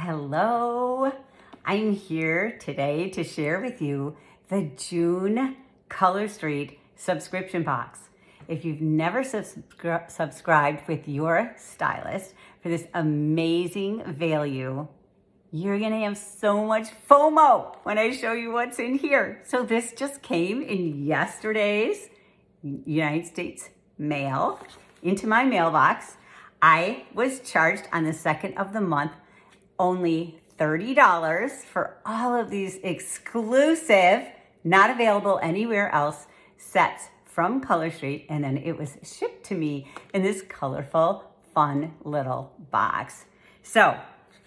Hello, I'm here today to share with you the June Color Street subscription box. If you've never subscribed with your stylist for this amazing value, you're gonna have so much FOMO when I show you what's in here. So this just came in yesterday's United States mail into my mailbox. I was charged on the 2nd of the month only $30 for all of these exclusive, not available anywhere else, sets from Color Street, and then it was shipped to me in this colorful, fun little box. So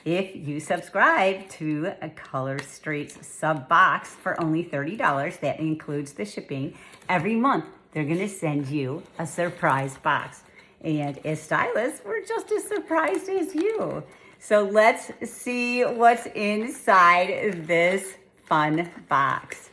if you subscribe to a Color Street's sub box for only $30, that includes the shipping, every month they're gonna send you a surprise box. And as stylists, we're just as surprised as you. So let's see what's inside this fun box.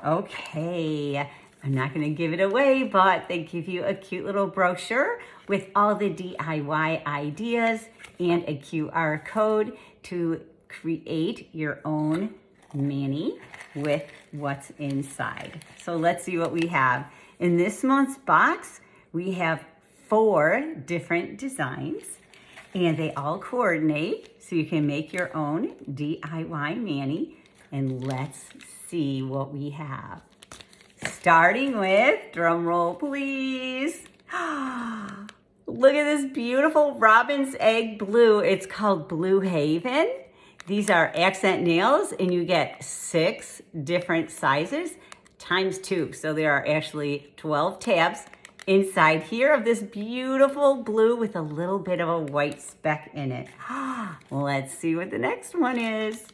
Okay, I'm not gonna give it away, but they give you a cute little brochure with all the DIY ideas and a QR code to create your own mani with what's inside. So let's see what we have. In this month's box, we have 4 different designs, and they all coordinate, so you can make your own DIY mani. And let's see what we have. Starting with, drum roll please. Look at this beautiful robin's egg blue. It's called Blue Haven. These are accent nails, and you get 6 different sizes times 2. So there are actually 12 tabs inside here of this beautiful blue with a little bit of a white speck in it. Let's see what the next one is.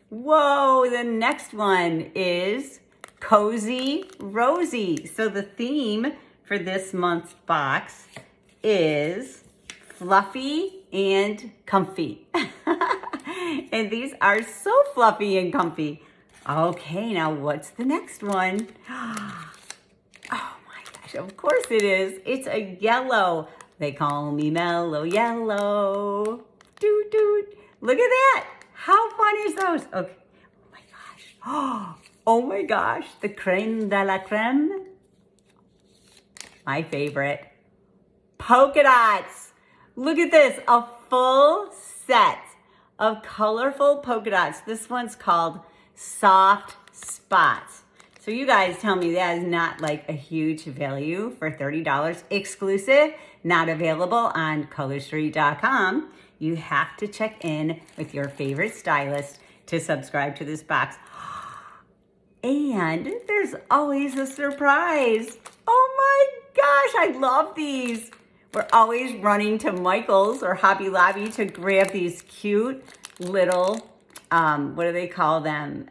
Whoa, the next one is Cozy Rosy. So the theme for this month's box is fluffy and comfy. And these are so fluffy and comfy. Okay, now what's the next one? Of course it is. It's a yellow. They call me Mellow Yellow. Doot doot. Look at that. How fun is those? Okay. Oh my gosh. Oh my gosh. The creme de la creme. My favorite. Polka dots. Look at this. A full set of colorful polka dots. This one's called Soft Spots. So you guys tell me that is not like a huge value for $30 exclusive, not available on colorstreet.com. You have to check in with your favorite stylist to subscribe to this box. And there's always a surprise. Oh my gosh, I love these. We're always running to Michael's or Hobby Lobby to grab these cute little, what do they call them?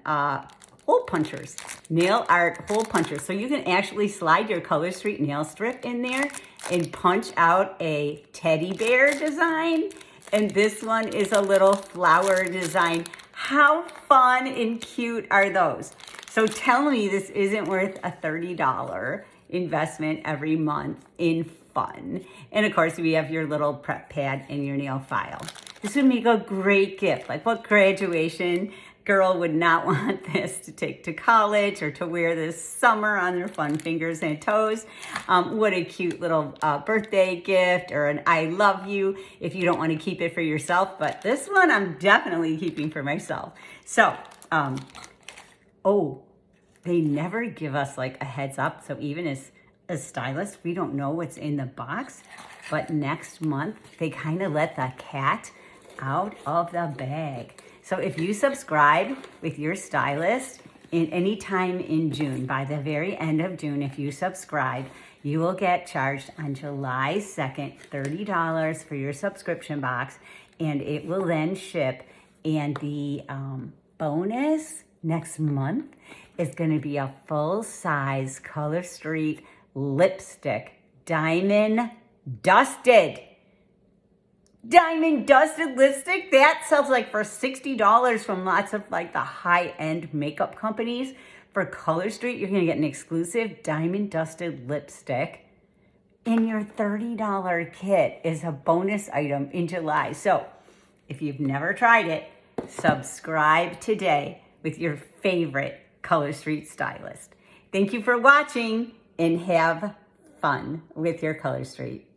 Hole punchers, nail art hole punchers. So you can actually slide your Color Street nail strip in there and punch out a teddy bear design. And this one is a little flower design. How fun and cute are those? So tell me this isn't worth a $30 investment every month in fun. And of course, we have your little prep pad and your nail file. This would make a great gift. Like, what graduation girl would not want this to take to college or to wear this summer on their fun fingers and toes? What a cute little birthday gift, or an I love you if you don't want to keep it for yourself. But this one I'm definitely keeping for myself. So, they never give us like a heads up. So even as stylists, we don't know what's in the box. But next month, they kind of let the cat out of the bag. So if you subscribe with your stylist in any time in June, by the very end of June, if you subscribe, you will get charged on July 2nd, $30 for your subscription box, and it will then ship. And the bonus next month is going to be a full-size Color Street lipstick, diamond dusted lipstick. That sells like for $60 from lots of like the high-end makeup companies. For Color Street, you're gonna get an exclusive diamond dusted lipstick in your $30 kit is a bonus item in July. So If you've never tried it, subscribe today with your favorite Color Street stylist. Thank you for watching and have fun with your Color Street.